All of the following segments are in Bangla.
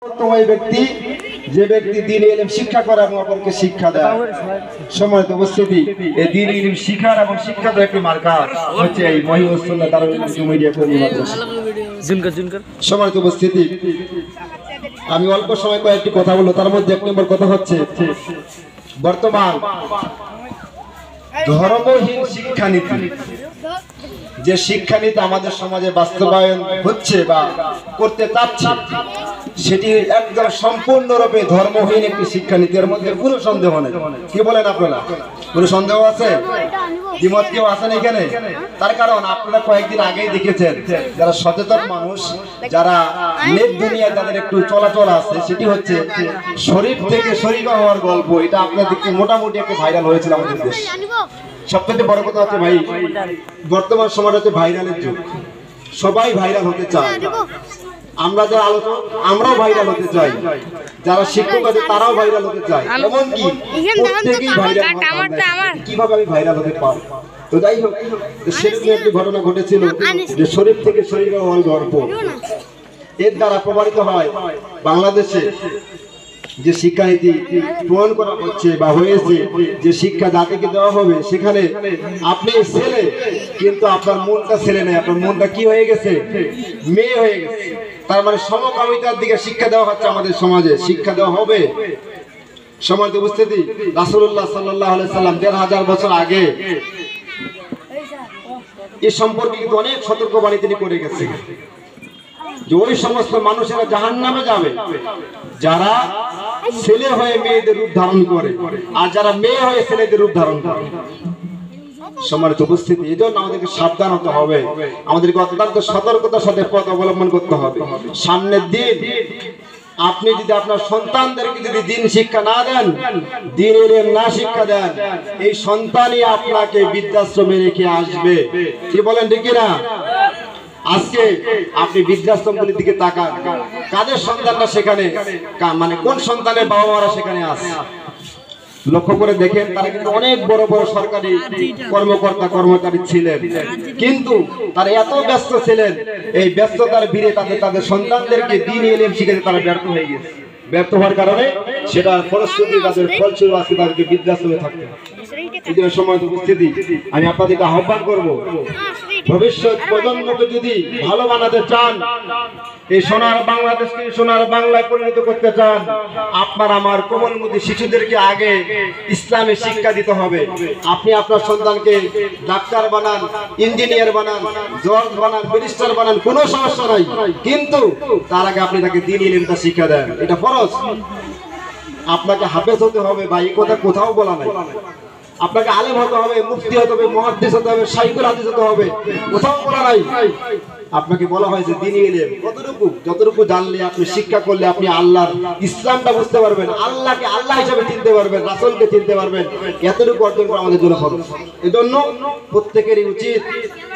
ব্যক্তি যে ব্যক্তি দ্বীন ইলম শিক্ষা করে এবং অপরকে শিক্ষা দেয়। সম্মানিত উপস্থিতি, এই দ্বীন ইলম শিক্ষার এবং শিক্ষার একটি মার্কাজ হচ্ছে এই মহিউস সুন্নাহ দারুল উলুম জুমাইরিয়া কওমি মাদ্রাসা। সম্মানিত উপস্থিতি, আমি অল্প সময় কয়েকটি কথা বলবো। তার মধ্যে এক নম্বর কথা হচ্ছে বর্তমান ধর্মহীন শিক্ষানীতি, যে শিক্ষানীতি আমাদের সমাজে বাস্তবায়ন হচ্ছে বা করতে চাচ্ছে, সেটি একদম সম্পূর্ণরূপে ধর্মহীন একটি শিক্ষানীতি। এর মধ্যে কোনো সন্দেহ নেই। কি বলেন আপনারা? কোনো সন্দেহ আছে? দ্বিমত কেউ আছেন এখানে? তার কারণ আপনারা কয়েকদিন আগেই দেখেছেন যারা সচেতন মানুষ, যারা নেট দুনিয়া যাদের একটু চলাচল আছে, সেটি হচ্ছে শরীফ থেকে শরীফা হওয়ার গল্প। এটা আপনাদেরকে মোটামুটি একটু ভাইরাল হয়েছিল আমাদের দেশে। সবথেকে বড় কথা হচ্ছে ভাই, বর্তমান সময় হচ্ছে ভাইরালের যুগ। সবাই ভাইরাল হতে চায়। আমরা যারা আলোচক আমরাও ভাইরাল হতে চাই, যারা শিক্ষক আছে তারাও ভাইরাল হতে চায়। এমনকি প্রত্যেকেই ভাইরাল। কিভাবে আমি ভাইরাল হতে পারবো? তো যাই হোক, সেরকম একটি ঘটনা ঘটেছিল যে শরীফ থেকে শরীফা হওয়ার গল্প। এর দ্বারা প্রমাণিত হয় বাংলাদেশে যে শিক্ষানীতি প্রণয়ন করা হচ্ছে বা হয়েছে, যে শিক্ষা জাতিকে দেওয়া হবে, সেখানে আপনি ছেলে কিন্তু আপনার মনটা ছেলে নেই, আপনার মনটা কি হয়ে গেছে? মেয়ে হয়ে গেছে। তার মানে সমকামিতার দিকে শিক্ষা দেওয়া হচ্ছে আমাদের সমাজে, শিক্ষা দেওয়া হবে। সম্মানিত উপস্থিতি, রাসূলুল্লাহ সাল্লাল্লাহু আলাইহি সাল্লাম ১৫০০ বছর আগে এই সম্পর্কে কিন্তু অনেক সতর্কবাণী তিনি করে গেছেন যে ওই সমস্ত মানুষেরা জাহান্নামে যাবে যারা ছেলে হয়ে মেয়েদের রূপ ধারণ করে, আর যারা মেয়ে হয়ে ছেলেদের রূপ ধারণ করে। সম্মানিত উপস্থিতি, এই জন্য আমাদেরকে সাবধান হতে হবে, আমাদেরকে অত্যন্ত সতর্কতার সাথে পথ অবলম্বন করতে হবে। সামনের দিন আপনি যদি আপনার সন্তানদেরকে যদি দ্বীন শিক্ষা না দেন, দ্বীন ইলম না শিক্ষা দেন, এই সন্তানই আপনাকে বৃদ্ধাশ্রমে রেখে আসবে। কি বলেন ঠিক কিনা? আজকে আপনি বৃদ্ধাশ্রমগুলির দিকে তাকান, কাদের সন্তানরা সেখানে, মানে কোন সন্তানের বাবা মারা সেখানে আছে লক্ষ্য করে দেখেন। তারা কিন্তু অনেক বড় বড় সরকারি কর্মকর্তা কর্মচারী ছিলেন, কিন্তু তারা এত ব্যস্ত ছিলেন, এই ব্যস্ততার ভিড়ে তাদের সন্তানদেরকে দ্বীন ইলম শিখাতে তারা ব্যর্থ হয়ে গেছে। ব্যর্থ হওয়ার কারণে সেটা ফলশ্রুতি তাদের ফলস্বরূপ আজকে তাদেরকে বৃদ্ধাশ্রমে থাকতে হয়। এই জন্য সময় উপস্থিতি, আমি আপনাদেরকে আহ্বান করব, ভবিষ্যৎ প্রজন্মকে যদি ভালো বানাতে চান, এই সোনার বাংলাদেশকে সোনার বাংলায় পরিণত করতে চান, আপনার আমার কোমলমতি শিশুদেরকে আগে ইসলামে শিক্ষা দিতে হবে। আপনি আপনার সন্তানকে ডাক্তার বানান, ইঞ্জিনিয়ার বানান, জজ বানান, ব্যারিস্টার বানান, কোনো সমস্যা নাই, কিন্তু তার আগে আপনি তাকে দ্বীন ইলমটা শিক্ষা দেন। এটা ফরজ। আপনাকে হাফেজ হতে হবে বা এই কথা কোথাও বলা নাই। আপনাকে আলেম হতে হবে, মুফতি হতে হবে, মুহাদ্দিস হতে হবে, শাইখুল হাদিস হতে হবে, কোথাও বলা নাই। আপনাকে বলা হয়েছে দ্বীন ইলম কতটুকু, যতটুকু জানলে আপনি শিক্ষা করলে আপনি আল্লাহর ইসলামটা বুঝতে পারবেন, আল্লাহকে আল্লাহ হিসেবে চিনতে পারবেন, রাসূলকে চিনতে পারবেন, এতটুকু অর্জন করা আমাদের জন্য ফরজ। এজন্য প্রত্যেকেরই উচিত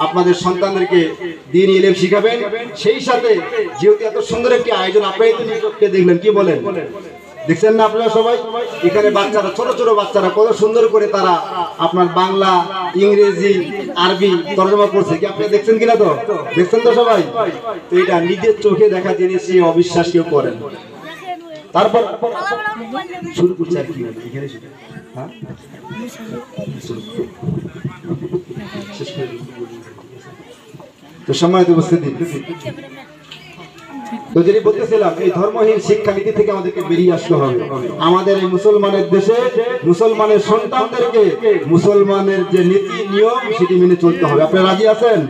আপনাদের সন্তানদেরকে দ্বীন ইলম শিখাবেন। সেই সাথে যেহেতু এত সুন্দর একটি আয়োজন আপনারা দেখলেন, কি বলেন? দেখছেন না আপনারা সবাই? এখানে বাচ্চারা, ছোট ছোট বাচ্চারা কত সুন্দর করে তারা আপনার বাংলা, ইংরেজি, আরবি তর্জমা করছে। কি আপনি দেখছেন কিনা? তো দেখছেন তো সবাই? তো এটা নিজের চোখে দেখা জিনিস, অবিশ্বাস কেউ করেন। তারপর শুরু করছে আর কি এখানে, হ্যাঁ তো সম্মানিত উপস্থিতি, তো যেটি বলতেছিলাম, এই ধর্মহীন শিক্ষানীতি থেকে আমাদেরকে বেরিয়ে আসতে হবে। আমাদের এই মুসলমানের দেশে মুসলমানের সন্তানদেরকে মুসলমানের যে নীতি নিয়ম সেটি মেনে চলতে হবে। আপনারা রাজি আছেন?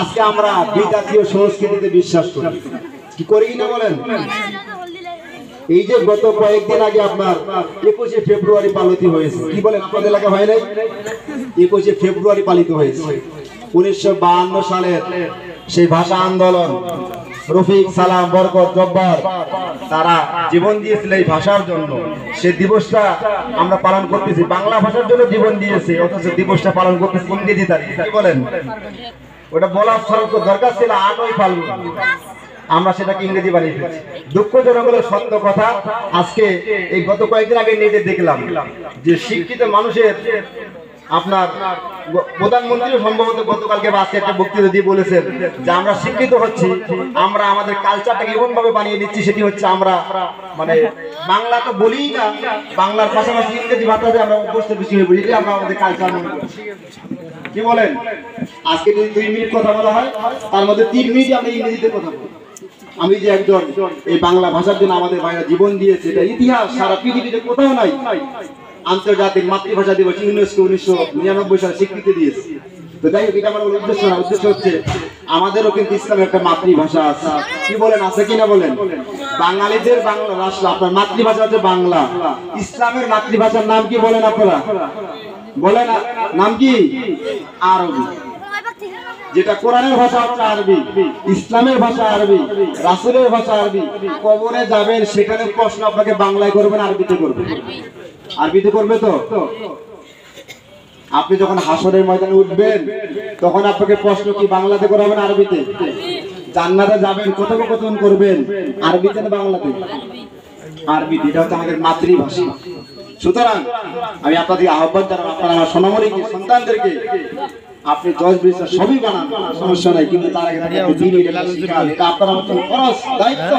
আজকে আমরা বিজাতীয় সংস্কৃতিতে বিশ্বাস করি, কি করি না বলেন? এই যে গত কয়েকদিন আগে আপনার 21শে ফেব্রুয়ারি পালিত হয়েছে, কি বলেন? আপনাদের এলাকা হয় নাই? 21শে ফেব্রুয়ারি পালিত হয়েছে 1952 সালের সেই ভাষা আন্দোলন। রফিক, সালাম, বরকত, জব্বার তারা জীবন দিয়েছিল এই ভাষার জন্য। সেই দিবসটা আমরা পালন করতেছি, বাংলা ভাষার জন্য জীবন দিয়েছে, অথচ দিবসটা পালন করতেছি ইংরেজি তারিখে। কি বলেন? ওটা বলার দরকার ছিল 8ই ফাল্গুন, আমরা সেটাকে ইংরেজি বানিয়ে ফেলেছি। দুঃখজনক হলো সত্য কথা, আজকে এই গত কয়েকদিন আগে নেটে দেখলাম যে শিক্ষিত মানুষের আপনার প্রধানমন্ত্রী সম্ভবত গতকালকে বা আজকে একটা বক্তৃতা দিয়ে বলেছেন যে আমরা শিক্ষিত হচ্ছি, আমরা আমাদের কালচারটাকে এমন ভাবে বানিয়ে দিচ্ছি, সেটি হচ্ছে আমরা মানে বাংলা তো বলি না, বাংলার পাশাপাশি ইংরেজি ভাষাতে আমরা অভ্যস্ত বেশি হয়ে পড়ি, আমরা আমাদের কালচার মনে করছি। কি বলেন? আজকে যদি 2 মিনিট কথা বলা হয়, তার মধ্যে 3 মিনিট আমরা ইংরেজিতে কথা বলি। আমি যে একজন এই বাংলা ভাষার জন্য আমাদের ভাইরা জীবন দিয়েছে, এটা ইতিহাস সারা পৃথিবীতে কোথাও নাই। আন্তর্জাতিক মাতৃভাষা দিবস ইউনেস্কো 1999 সালে স্বীকৃতি দিয়েছে। তো যাই হোক, এটা আমার উদ্দেশ্য না, উদ্দেশ্য হচ্ছে আমাদেরও কিন্তু ইসলামের একটা মাতৃভাষা আছে। কি বলেন, আছে কিনা বলেন? বাঙালিদের বাংলা রাষ্ট্র, আপনার মাতৃভাষা হচ্ছে বাংলা। ইসলামের মাতৃভাষার নাম কি বলেন আপনারা? বলেন, নাম কি? আরবি। যেটা কোরআনের ভাষা হচ্ছে আরবি, ইসলামের ভাষা আরবি, রাসূলের ভাষা আরবি। কবরে যাবেন, সেখানে প্রশ্ন আপনাকে বাংলায় করবেন, আরবিতে করবেন। আরবিতে করবে তো? আপনি যখন হাসরের ময়দানে উঠবেন, তখন আপনাকে প্রশ্ন কি বাংলাতে করাবেন, আরবিতে? জান্নাতে যাবেন, কথোপকথন করবেন আরবিতে না বাংলাতে? আরবিতে। এটা হচ্ছে আমাদের মাতৃভাষা। সুতরাং আমি আপনাদের আহ্বান জানাবো, আপনারা আমার সোনামণি সন্তানদেরকে আপনি 10-20 সবই বানান, সমস্যা নাই, কিন্তু তার আগে এটা আপনার খরচ দায়িত্ব।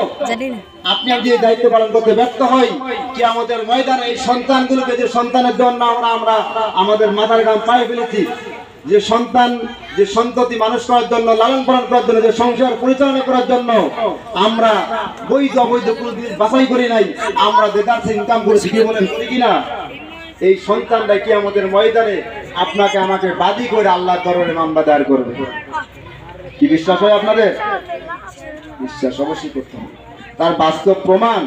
আপনি যে দায়িত্ব পালন করতে ব্যর্থ হয়, কি আমাদের ময়দানে এই সন্তানগুলোকে, যে সন্তানের জন্য আমরা আমাদের মাথার ঘাম পায়ে ফেলেছি, যে সন্তান, যে সন্ততি মানুষ করার জন্য, লালন পালন করার জন্য, যে সংসার পরিচালনা করার জন্য আমরা বৈধ অবৈধ কোনো জিনিস বাছাই করি নাই, আমরা বেকার ইনকাম করেছি। কি বলেন, করি কিনা? এই সন্তানরা কি আমাদের ময়দানে আপনাকে আমাকে বাদী করে আল্লাহর দরবারে মামলা দায়ের করবে? কি বিশ্বাস হয় আপনাদের? বিশ্বাস অবশ্যই করতে হবে। তার বাস্তব প্রমাণ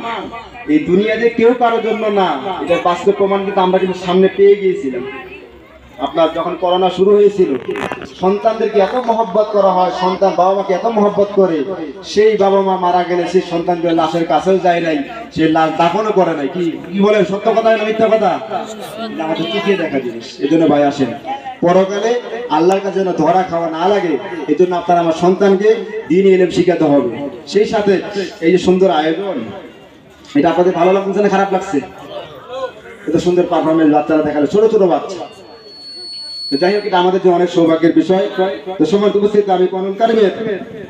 এই দুনিয়াতে কেউ কারোর জন্য না, এটার বাস্তব প্রমাণ কিন্তু আমরা কিন্তু সামনে পেয়ে গিয়েছিলাম। আপনার যখন করোনা শুরু হয়েছিল, সন্তানদেরকে এত মহব্বত করা হয়, সন্তান বাবা মাকে এত মহব্বত করে, সেই বাবা মা মারা গেলে সেই সন্তানদের লাশের কাছেও যায় নাই, সে লাশ দাফনও করে নাই। কি বলেন, সত্য কথা না মিথ্যা কথা? আমাদের চোখে দেখা জিনিস। এই জন্য ভাই আসেন, পরকালে আল্লাহর কাছে যেন ধরা খাওয়া না লাগে, এই জন্য আপনার আমার সন্তানকে দ্বীন ইলম শিখাতে হবে। সেই সাথে এই যে সুন্দর আয়োজন, এটা আপনাদের ভালো লাগছে না খারাপ লাগছে? এত সুন্দর পারফরমেন্স বাচ্চারা দেখালো, ছোট ছোট বাচ্চা। যাই হোক, এটা আমাদের জন্য অনেক সৌভাগ্যের বিষয়। তো সময় উপস্থিত আমি কোরআনুল কারীমের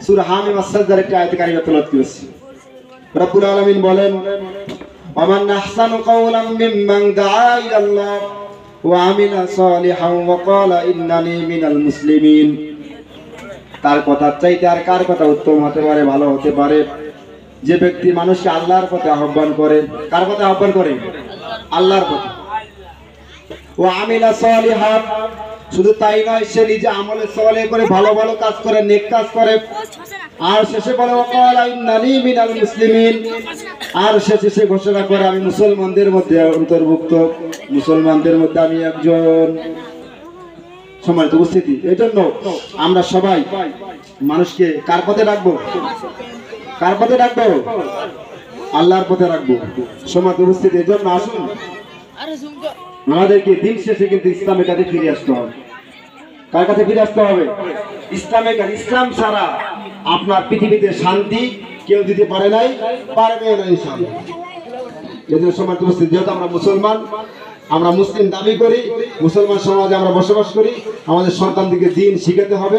সূরা হামিম আস-সাজদার একটি আয়াত কারিমা তেলাওয়াত করেছি। রব্বুল আলামিন বলেন, ওয়ামান আহসানু কাওলাম মিম্মান দাআ ইলাল্লাহ ওয়া আমিলা সালিহান ওয়া ক্বালা ইন্নানি মিনাল মুসলিমিন। তার কথার চাইতে আর কার কথা উত্তম হতে পারে, ভালো হতে পারে? যে ব্যক্তি মানুষকে আল্লাহর পথে আহ্বান করে। কার পথে আহ্বান করে? আল্লাহর পথে। ও আমিলা সালিহাত, শুধু তাই নয়, সে নিজে আমলে সালেহ করে, ভালো ভালো কাজ করে, নেক কাজ করে। আর শেষে বলে ওয়াকালা ইন্নানি মিনাল মুসলিমিন, আর শেষে সে ঘোষণা করে আমি মুসলমানদের মধ্যে অন্তর্ভুক্ত, মুসলমানদের মধ্যে আমি একজন। সম্মানিত উপস্থিতি, এই জন্য আমরা সবাই মানুষকে কার পথে রাখবো? কার পথে রাখবো? আল্লাহর পথে রাখবো। সম্মানিত উপস্থিতি, এই জন্য আসুন আমাদেরকে দিন শেষে কিন্তু ইসলামের কাছে ফিরে আসতে হবে। কার কাছে ফিরে আসতে হবে? ইসলামের কাছে। ইসলাম ছাড়া আপনার পৃথিবীতে শান্তি কেউ দিতে পারে নাই, পারবে না ইনশাআল্লাহ। এজন্য সম্মানিত উপস্থিতি, যেহেতু আমরা মুসলমান, আমরা মুসলিম দাবি করি, মুসলমান সমাজে আমরা বসবাস করি, আমাদের সন্তানদেরকে দ্বীন শিখাতে হবে,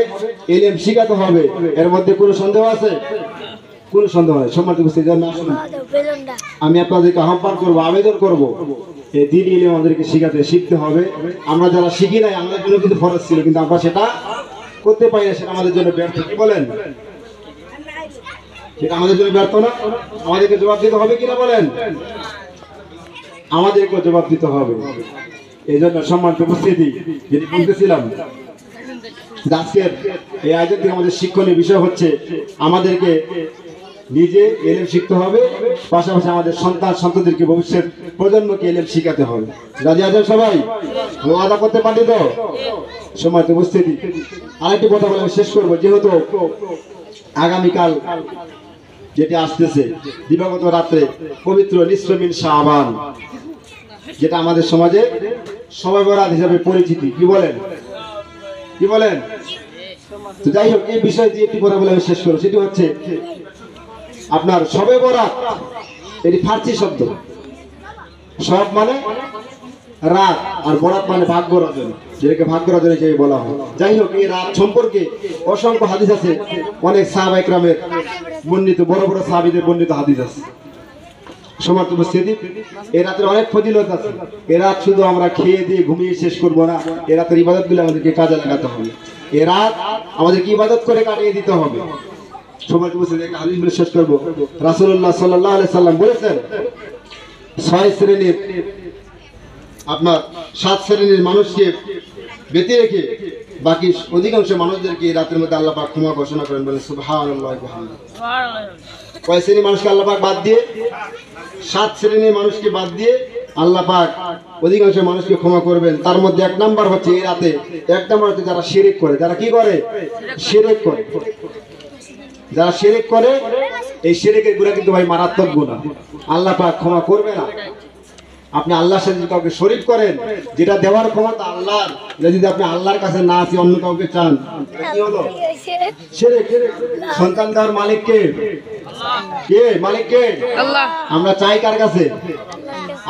ইলম শিখাতে হবে। এর মধ্যে কোনো সন্দেহ আছে? কোনো সন্দেহ নাই। সম্মানিত উপস্থিতি, আমি আপনাদেরকে আহ্বান করবো, আবেদন করবো, এই দ্বীন ইলম আমাদেরকে শিখতে হবে। আমরা যারা শিখি নাই, আমাদের জন্য কিন্তু ফরজ ছিল, কিন্তু আমরা সেটা করতে পারি না, সেটা আমাদের জন্য ব্যর্থ। কি বলেন? সেটা আমাদের জন্য ব্যর্থ না? আমাদেরকে জবাব দিতে হবে কিনা বলেন? আমাদেরকে জবাব দিতে হবে। এই জন্য সম্মানিত উপস্থিতি, যেটি বলতেছিলাম, আজকের এই আয়োজন থেকে আমাদের শিক্ষণীয় বিষয় হচ্ছে আমাদেরকে নিজে ইলম শিখতে হবে, পাশাপাশি আমাদের সন্তান সন্ততিদেরকে, ভবিষ্যৎ প্রজন্মকে ইলম শিখাতে হবে। রাজি আছেন সবাই? ওয়াদা করতে পারি তো? সম্মানিত উপস্থিতি, আরেকটি কথা বলে আমি শেষ করবো। যেহেতু আগামীকাল যেটি আসতেছে, দিবাগত রাত্রে পবিত্র নিসফে মিন শাবান, যেটা আমাদের সমাজে শবে বরাত হিসাবে পরিচিতি। কি বলেন? কি বলেন? তো যাই হোক, এই বিষয়ে যে একটি কথা বলে আমি শেষ করবো, সেটি হচ্ছে আপনার শবে বরাত, এটি ফার্সি শব্দ। সব মানে রাত, আর বরাত মানে ভাগ্য রচন, যেটাকে ভাগ্য রচন হিসেবে বলা হয়। যাই হোক, এই রাত সম্পর্কে অসংখ্য হাদিস আছে, অনেক সাহাবা ইকরামের বর্ণিত, বড় বড় সাহাবীদের বর্ণিত হাদিস আছে। সমর্থ উপস্থিতি, এই রাতের অনেক ফজিলত আছে। এ রাত শুধু আমরা খেয়ে দিয়ে ঘুমিয়ে শেষ করব না, এ রাতের ইবাদতগুলো আমাদেরকে কাজে লাগাতে হবে। এ রাত আমাদেরকে ইবাদত করে কাটিয়ে দিতে হবে। সমর্থ উপস্থিতি, একটা হাদিস বলে শেষ করব। রাসূলুল্লাহ সাল্লাল্লাহু আলাইহি সাল্লাম বলেছেন, 6 শ্রেণীর আপনার 7 শ্রেণীর মানুষকে বেঁচে রেখে বাকি অধিকাংশ মানুষদেরকে এই রাতের মধ্যে আল্লাহ পাক ক্ষমা ঘোষণা করেন, বলেন সুবহানাল্লাহ ওয়া বিহামদিহি। কয় শ্রেণীর মানুষকে আল্লাহ পাক বাদ দিয়ে? 7 শ্রেণীর মানুষকে বাদ দিয়ে আল্লাহ পাক অধিকাংশ মানুষকে ক্ষমা করবেন। তার মধ্যে 1 নাম্বার হচ্ছে এই রাতে, 1 নাম্বার হচ্ছে যারা শিরক করে। যারা কি করে? শিরক করে। যারা শিরক করে, এই শিরকের গুনাহ কিন্তু ভাই মারাত্মক গুনাহ, আল্লাহ পাক ক্ষমা করবে না। আপনি আল্লাহর সাথে কাউকে শরীক করেন, যেটা দেওয়ার ক্ষমতা আল্লাহর, যদি আপনি আল্লাহর কাছে না আসি অন্য কাউকে চান, কি হলো? শিরক। সন্তান দেওয়ার মালিক কে? কে মালিক? কে? আল্লাহ। আমরা চাই কার কাছে?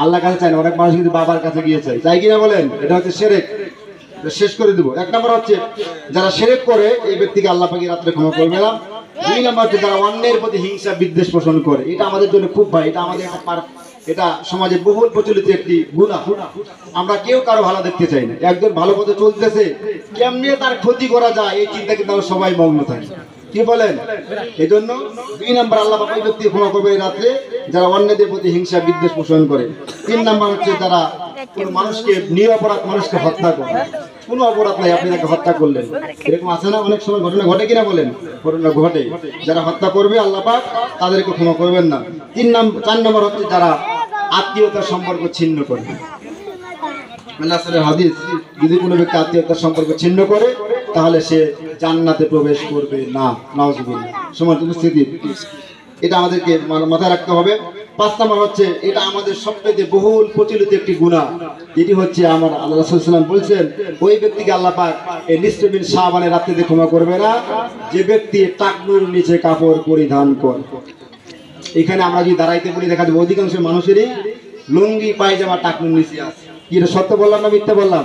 আল্লাহর কাছে চাই না। অনেক মানুষ কিন্তু বাবার কাছে গিয়ে চাই, চাই কিনা বলেন? এটা হচ্ছে শিরক। শেষ করে দেব। 1 নাম্বার হচ্ছে যারা শিরক করে, এই ব্যক্তিকে আল্লাহ পাক রাতে ক্ষমা করবে না। 2 নাম্বার হচ্ছে যারা অন্যের প্রতি হিংসা বিদ্বেষ পোষণ করে। এটা আমাদের জন্য খুব ভাই, এটা আমাদের এটা সমাজে বহুল প্রচলিত একটি গুনাহ। আমরা কেউ কারো ভালো দেখতে চাই না। একজন ভালো পথে চলতেছে, কেমনে তার ক্ষতি করা যায় এই চিন্তা কিন্তু আমরা সবাই মগ্ন থাকি, কি বলেন? এই জন্য 2 নাম্বার আল্লাহ পাক ওই ব্যক্তিকে ক্ষমা করবে এই রাত্রে যারা অন্যদের প্রতি হিংসা বিদ্বেষ পোষণ করে। 3 নাম্বার হচ্ছে যারা কোনো মানুষকে, নিরপরাধ মানুষকে হত্যা করে। কোনো অপরাধ নাই, আপনি তাকে হত্যা করলেন, এরকম আছে না অনেক সময় ঘটনা ঘটে কিনা বলেন? ঘটনা ঘটে। যারা হত্যা করবে আল্লাহ পাক তাদেরকে ক্ষমা করবেন না। 4 নাম্বার হচ্ছে যারা আত্মীয়তার সম্পর্ক ছিন্ন করে। হাদিস, যদি কোনো ব্যক্তি আত্মীয়তার সম্পর্ক ছিন্ন করে তাহলে সে জান্নাতে প্রবেশ করবে না। নাউজুবিল্লাহ। সম্মানিত উপস্থিতি, এটা আমাদেরকে মাথায় রাখতে হবে। 5 নাম্বার হচ্ছে, এটা আমাদের সবচেয়ে বহুল প্রচলিত একটি গুনাহ, যেটি হচ্ছে আমার আল্লাহ রাসূল সাল্লাল্লাহু আলাইহি ওয়াসাল্লাম বলেছেন, ওই ব্যক্তিকে আল্লাহ পাক এই নিসফে মিন শাবানের রাত্রিতে ক্ষমা করবে না যে ব্যক্তি টাকনুর নিচে কাপড় পরিধান করে। এখানে আমরা যদি দাঁড়াইতে বলি, দেখা যাবে অধিকাংশ মানুষেরই লুঙ্গি পায়জামা টাকনুর নিচে আছে। কি এটা সত্য বললাম না মিথ্যা বললাম?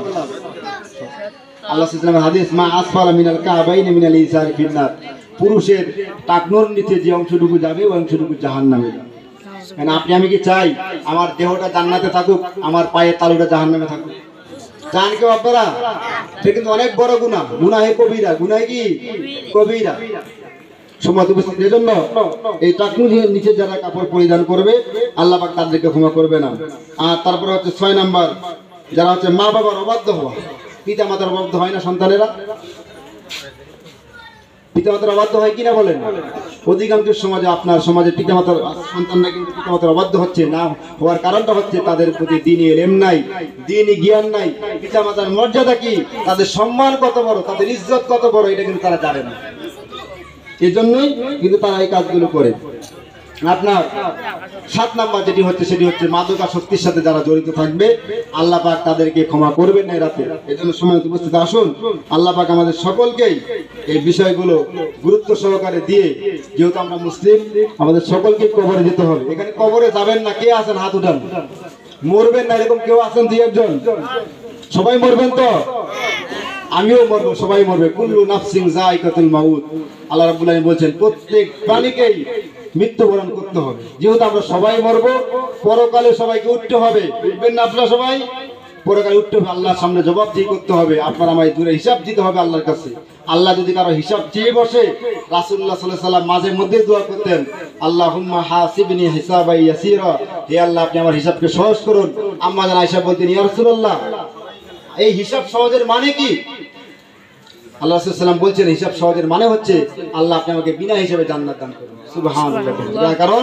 আল্লাহ সাল্লাল্লাহু আলাইহি হাদিস, মা আসফালা মিনাল কাবাইনি মিনাল ইসারি ফিন্নার, পুরুষের টাকনুর নিচে যে অংশটুকু যাবে ওই অংশটুকু জাহান্নামে যাবে। কারণ আপনি আমি কি চাই আমার দেহটা জান্নাতে থাকুক, আমার পায়ের তালুটা জাহান্নামে থাকুক? চান কেউ আপনারা? এটা কিন্তু অনেক বড় গুনাহ, গুনাহে কবিরা। গুনাহে কি? কবিরা। সম্মানিত উপস্থিতি, এজন্য এই টাকনুর নিচে যারা কাপড় পরিধান করবে আল্লাহ পাক তাদেরকে ক্ষমা করবে না। আর তারপরে হচ্ছে 6 নাম্বার, যারা হচ্ছে মা বাবার অবাধ্য হওয়া। পিতা মাতার অবাধ্য হয় না সন্তানেরা? পিতামাতার অবাধ্য হয় কিনা বলেন? অধিকাংশ সমাজে, আপনার সমাজে পিতামাতার সন্তানরা কিন্তু পিতামাতার অবাধ্য হচ্ছে না। হওয়ার কারণটা হচ্ছে তাদের প্রতি দ্বীনি ইলম নাই, দ্বীনি জ্ঞান নাই। পিতামাতার মর্যাদা কি, তাদের সম্মান কত বড়, তাদের ইজ্জত কত বড়, এটা কিন্তু তারা জানে না। এই জন্যই কিন্তু তারা এই কাজগুলো করে। আপনার 7 নাম্বার যেটি হচ্ছে, সেটি হচ্ছে মাদকাসক্তির সাথে যারা জড়িত থাকবে আল্লাহ পাক তাদেরকে ক্ষমা করবেন না এই রাতে। এই জন্য সময় উপস্থিত আসুন, আল্লাহ পাক আমাদের সকলকেই এই বিষয়গুলো গুরুত্ব সহকারে দিয়ে, যেহেতু আমরা মুসলিম, আমাদের সকলকে কবরে যেতে হবে। এখানে কবরে যাবেন না, কে আছেন হাত উঠান? মরবেন না এরকম কেউ আছেন 2-1 জন? সবাই মরবেন তো? আমিও মরবো, সবাই মরবে। কুল্লু নাফসিন যায়কাতুল মাউত। আল্লাহ রাব্বুল আলামিন বলেন প্রত্যেক প্রাণীকেই মৃত্যুবরণ করতে হবে। যেহেতু আমরা সবাই মরবো, পরকালে সবাইকে উঠতে হবে। উঠবেন না আপনারা সবাই? পরকালে উঠতে হবে, আল্লাহর সামনে জবাবদিহি করতে হবে। আপনার আমায় দূরে হিসাব দিতে হবে আল্লাহর কাছে। আল্লাহ যদি কারো হিসাব চেয়ে বসে, রাসূলুল্লাহ সাল্লাল্লাহু আলাইহি ওয়াসাল্লাম মাঝে মধ্যে দোয়া করতেন, আল্লাহুম্মা হাসিবনি হিসাবাই ইয়াসীরা, হে আল্লাহ আপনি আমার হিসাবকে সহজ করুন। আম্মা জান আয়েশা বলতেন, ইয়া রাসূলুল্লাহ এই হিসাব সহজের মানে কি? আল্লাহ রাসূল সাল্লাল্লাহু আলাইহি ওয়াসাল্লাম বলছেন, হিসাব সহজের মানে হচ্ছে আল্লাহ আপনি আমাকে বিনা হিসাবে জান্নাত দান করুন। সুবহানাল্লাহ। কারণ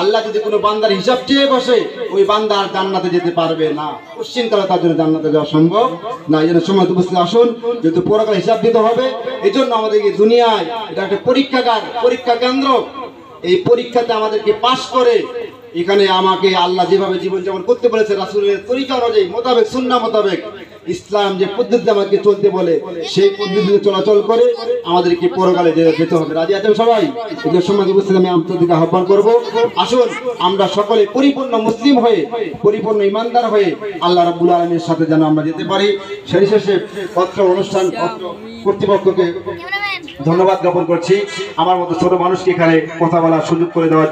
আল্লাহ যদি কোনো বান্দার হিসাব চেয়ে বসে, ওই বান্দা আর জান্নাতে যেতে পারবে না। কোশ্চিনকালে তার জন্য জান্নাতে যাওয়া সম্ভব না। এই জন্য সময় উপস্থিত আসুন, যেহেতু পরকালে হিসাব দিতে হবে, এই জন্য আমাদেরকে দুনিয়ায় এটা একটা পরীক্ষাগার, পরীক্ষা কেন্দ্র। এই পরীক্ষাতে আমাদেরকে পাশ করে এখানে আমাকে আল্লাহ যেভাবে জীবনযাপন করতে বলেছে রাসূলের তরিকা অনুযায়ী মোতাবেক সুন্নাহ মোতাবেক ইসলাম যে পদ্ধতিতে আমাকে চলতে বলে সেই পদ্ধতিতে চলাচল করে আমাদেরকে পরকালে যেতে হবে। রাজি আছেন সবাই? এদের সমাজ উপস্থিত আমি আন্তরিক আহ্বান করব, আসুন আমরা সকলে পরিপূর্ণ মুসলিম হয়ে পরিপূর্ণ ইমানদার হয়ে আল্লাহ রাব্বুল আলামিনের সাথে যেন আমরা যেতে পারি। সেই শেষে পত্র অনুষ্ঠান কর্তৃপক্ষকে ধন্যবাদ জ্ঞাপন করছি আমার মতো ছোট মানুষকে এখানে কথা বলার সুযোগ করে দেওয়ার জন্য।